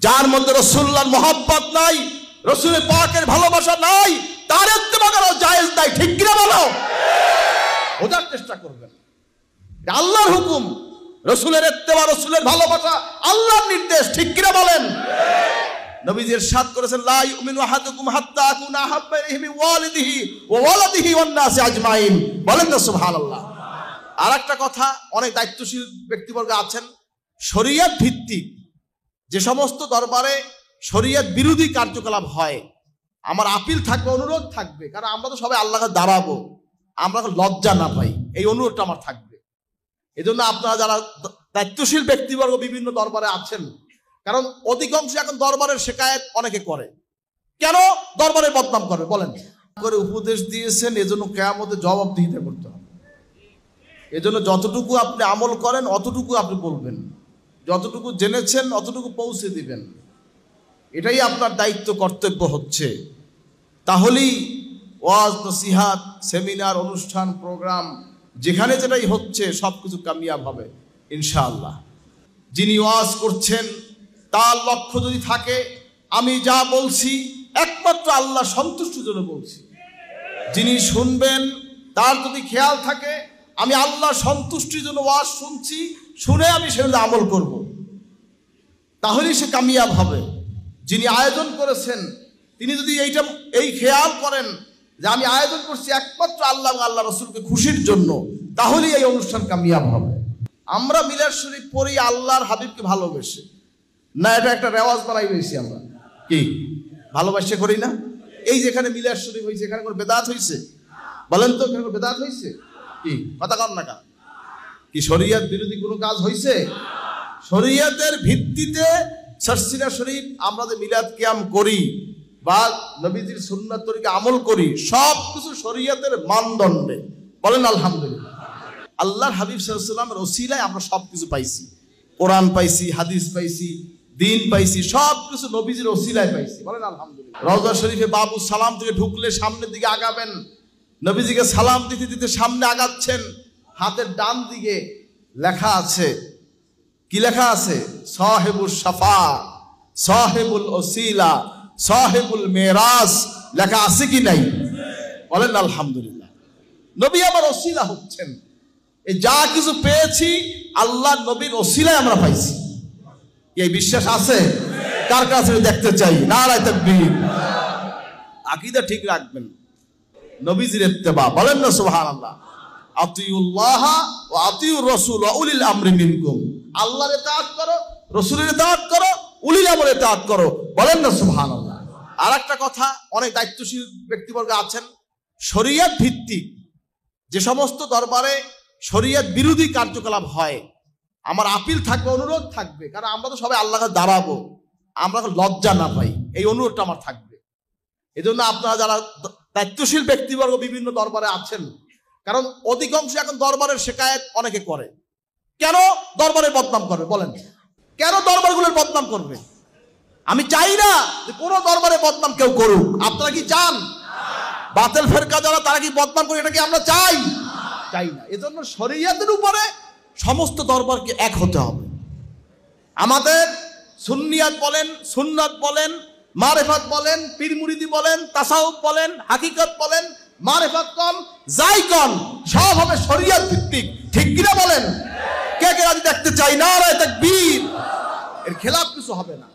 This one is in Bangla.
যার মধ্যে রাসূলুল্লাহর মহব্বত নাই, রাসূলের পাকের ভালোবাসা নাই, তার ইত্তেবা করা জায়েজ নাই। ঠিক কিনা বলো? বোঝার চেষ্টা করবেন, এটা আল্লাহর হুকুম, রাসূলের ইত্তেবা, রাসূলের ভালোবাসা আল্লাহর নির্দেশ। ঠিক কিনা বলেন? নবীজি ইরশাদ করেছেন, লা ইউমিনু আহাদুকুম হাত্তা আকুনা আহাব্বা ইলাইহি মিন ওয়ালিদিহি ওয়া ওয়ালাদিহি ওয়ান নাসি আজমাইন। বলেন না সুবহানাল্লাহ। আর একটা কথা, অনেক দায়িত্বশীল ব্যক্তিবর্গ আছেন, শরীয়ত ভিত্তিক যে সমস্ত দরবারে শরীয়ত বিরোধী কার্যকলাপ হয়, আমার আপিল থাকবে, অনুরোধ থাকবে, কারণ আমরা তো সবাই আল্লাহকে দাঁড়াবো, আমরা লজ্জা না পাই, এই অনুরোধটা আমার থাকবে। এজন্য আপনারা যারা দায়িত্বশীল ব্যক্তিবর্গ বিভিন্ন দরবারে আছেন, কারণ অধিকাংশ এখন দরবারের শিকায়েত অনেকে করে, কেন দরবারের বদনাম করে বলেন করে উপদেশ দিয়েছেন, এজন্য কিয়ামতে জবাবদিহিতা করতে হবে। এজন্য যতটুকু আপনি আমল করেন অতটুকু আপনি বলবেন, যতটুকু জেনেছেন অতটুকু পৌঁছে দিবেন, এটাই আপনার দায়িত্ব, কর্তব্য হচ্ছে। তাহলেই ওয়াজ, নসিহাত, সেমিনার, অনুষ্ঠান, প্রোগ্রাম যেখানে যেটাই হচ্ছে সবকিছু কামিয়াব হবে ইনশাআল্লাহ। যিনি ওয়াজ করছেন তার লক্ষ্য যদি থাকে আমি যা বলছি একমাত্র আল্লাহ সন্তুষ্টির জন্য বলছি, যিনি শুনবেন তার যদি খেয়াল থাকে আমি আল্লাহ সন্তুষ্টির জন্য ওয়াজ শুনছি, শুনে আমি সেগুলো আমল করব, তাহলেই সে কামিয়াব হবে। যিনি আয়োজন করেছেন তিনি যদি এই খেয়াল করেন যে আমি আয়োজন করছি একমাত্র আল্লাহ এবং আল্লাহ রাসূলকে খুশির জন্য, তাহলেই এই অনুষ্ঠান কামিয়াব হবে। আমরা মিলাদ শরীফ পড়ি আল্লাহর হাবিবকে ভালোবেসে, না এটা একটা রেওয়াজ বানাই রয়েছি আমরা, কি ভালোবাসে করি না? এই যেখানে মিলাদ শরীফ হয়েছে এখানে কোনো বেদাত হয়েছে? বলেন তো, এখানে কোনো বেদাত হয়েছে? কি কথা কন না, কি শরীয়ত বিরোধী কোনো কাজ হয়েছে? শরীয়তের ভিত্তিতে সারসিনা শরীফ আমরা যে মিলাদ কিয়াম করি বা নবীজির সুন্নাত তরিকা আমল করি, সব কিছু শরীয়তের মানদণ্ডে। বলেন আলহামদুলিল্লাহ। আল্লাহর হাবিব সাল্লাল্লাহু আলাইহি ওয়াসাল্লামের ওসিলায় আমরা সব কিছু পাইছি, কোরআন পাইছি, হাদিস পাইছি, দিন পাইছি, সব কিছু নবীজির ওসিলায় পাইছি। বলেন আলহামদুলিল্লাহ। রওজা শরীফে বাবু সালাম থেকে ঢুকলে সামনের দিকে আগাবেন, নবীজিকে সালাম দিতে দিতে সামনে আগাচ্ছেন, হাতের ডান দিকে লেখা আছে, কি লেখা আছে? সাহেবুল শাফা, সাহেবুল ওসিলা, সাহেবুল মেরাজ লেখা আছে কি নাই? বলেন আলহামদুলিল্লাহ। নবী আমার ওসিলা হচ্ছেন, এই যা কিছু পেয়েছি আল্লাহ নবীর ওসিলায় আমরা পাইছি। এই বিশ্বাস আছে? কার কাছে দেখতে চাই? নারায়ে তাকবীর। আকীদা ঠিক রাখবেন, নবীজির ইত্তেবা। বলেন না সুবহানাল্লাহ। আতিউল্লাহ ওয়া আতিউর রাসূল ওয়া উলিল আমরি মিনকুম। আল্লাহর ইতাআত করো, রাসূলের ইতাআত করো, উলিল আমরের ইতাআত করো। বলেন না সুবহানাল্লাহ। আর একটা কথা, অনেক দায়িত্বশীল ব্যক্তিবর্গ আছেন, শরীয়ত ভিত্তিক যে সমস্ত দরবারে শরীয়ত বিরোধী কার্যকলাপ হয়, আমার আপিল থাকবে, অনুরোধ থাকবে, কারণ আমরা তো সবাই আল্লাহকে দাঁড়াবো, আমরা লজ্জা না পাই, এই অনুরোধটা আমার থাকবে। এজন্য আপনারা যারা দায়িত্বশীল ব্যক্তিবর্গ বিভিন্ন দরবারে আছেন, কারণ অধিকাংশ এখন দরবারের শিকায়েত অনেকে করে, কেন দরবারের বদনাম করবে বলেন, কেন দরবারগুলোর বদনাম করবে? আমি চাই না যে কোনো দরবারে বদনাম কেউ করুক। আপনারা কি চান? বাতিল ফেরকা যারা তারা কি বদনাম করে, এটা কি আমরা চাই? চাই না। এজন্য শরীয়তের উপরে সমস্ত দরবারকে এক হতে হবে। আমাদের সুন্নিয়াত বলেন, সুন্নাত বলেন, মারেফাত বলেন, পীর মুরিদি বলেন, তাসাউফ বলেন, হাকিকত বলেন, মারেফাত কন, যাই কন, সব হবে শরীয়ত ভিত্তিক। ঠিক কিনা বলেন? কে কে রাজি দেখতে চাই? নারায়ে তাকবীর। এর খেলাফ কিছু হবে না।